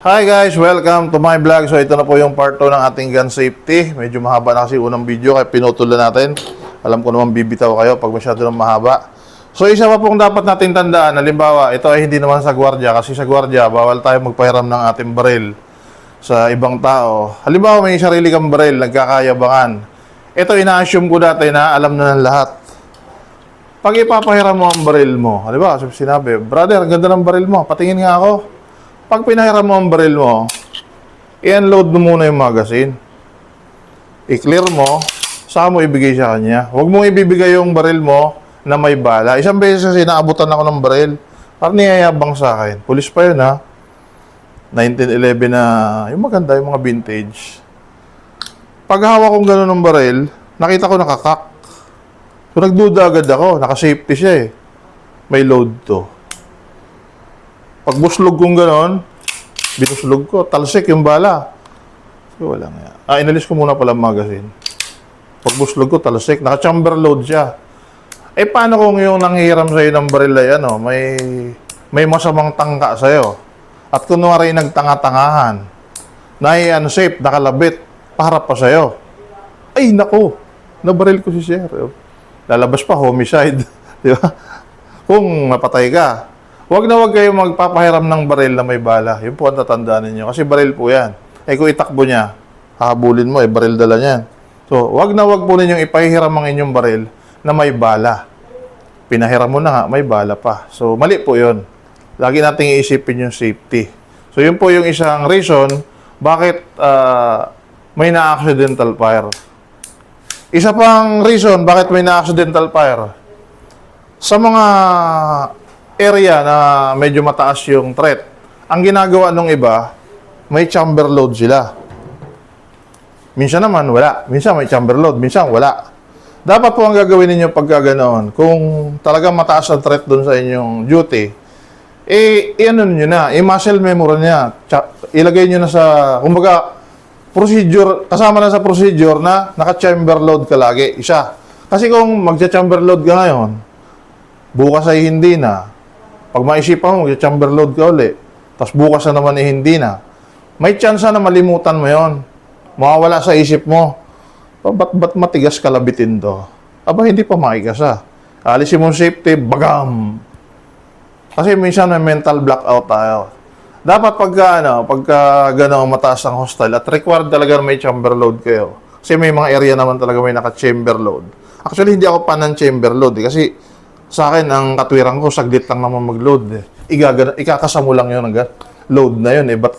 Hi guys! Welcome to my vlog. So ito na po yung part 2 ng ating gun safety. Medyo mahaba na kasi unang video kaya pinutol na natin. Alam ko naman bibitaw kayo pag masyado nang mahaba. So isa pa pong dapat natin tandaan. Halimbawa, ito ay hindi naman sa gwardiya. Kasi sa gwardiya, bawal tayo magpahiram ng ating baril sa ibang tao. Halimbawa, may sarili kang baril, nagkakayabangan. Ito ina-assume ko dati na alam na ng lahat. Pag ipapahiram mo ang baril mo, halimbawa, sinabi, brother, ang ganda ng baril mo, patingin nga ako. Pag pinahiram mo ang baril mo, i-unload mo muna yung magazine. I-clear mo, saka mo ibigay sa kanya. Huwag mong ibibigay yung baril mo na may bala. Isang beses kasi naabutan ako ng baril. Parang niyayabang sa akin. Pulis pa yun ha. 1911 na, yung maganda, yung mga vintage. Pag hawak kong gano'n ng baril, nakita ko nakakak. So nagduda agad ako, naka-safety siya eh. May load to. Pag buslog kong gano'n, binuslog ko, talsik yung bala. So, wala nga. Inalis ko muna pala ang magazine. Pag buslog ko, talsik. Naka-chamber load siya. Eh, paano kung yung nanghihiram sa'yo ng baril ay, may masamang tangka sa'yo? At kunwari nagtanga-tangahan, na unsafe, nakalabit, paharap pa sa'yo. Ay, naku! Nabaril ko si Sir. Lalabas pa, homicide. Di ba? Kung mapatay ka. Huwag na huwag kayong magpapahiram ng baril na may bala. Yun po ang tatandaan ninyo. Kasi baril po yan. Eh kung itakbo niya, hahabulin mo, baril dala niyan. So, huwag na huwag po ninyong ipahiram ang inyong baril na may bala. Pinahiram mo na nga, may bala pa. So, mali po yun. Lagi nating iisipin yung safety. So, yun po yung isang reason bakit may na-accidental fire. Isa pang reason bakit may na-accidental fire. Sa mga area na medyo mataas yung threat, ang ginagawa ng iba, may chamber load sila. Minsan naman, wala. Minsan may chamber load, minsan wala. Dapat po ang gagawin ninyo pagka ganoon, kung talagang mataas ang threat doon sa inyong duty, i-ano nyo na, i-muscle memory niya. Ilagay nyo na sa, kumbaga, procedure, kasama na sa procedure na naka-chamber load ka lagi, isa. Kasi kung magcha-chamber load ka ngayon, bukas ay hindi na, pag maisipan mo, mag-chamber load ka uli. Tapos bukas na naman hindi na. May chance na malimutan mo yon. Mawawala sa isip mo. Ba't matigas kalabitin to? Aba, hindi pa makikasa. Alisin mo safety, bagam. Kasi minsan may mental blackout tayo. Dapat pagka gano'ng mataas ang hostile at required talaga may chamber load kayo. Kasi may mga area naman talaga may naka-chamber load. Actually, hindi ako pan ng chamber load kasi sa akin, ang katwiran ko, saglit lang naman mag-load. Ikakasa mo lang yun, load na yun. Ba't ka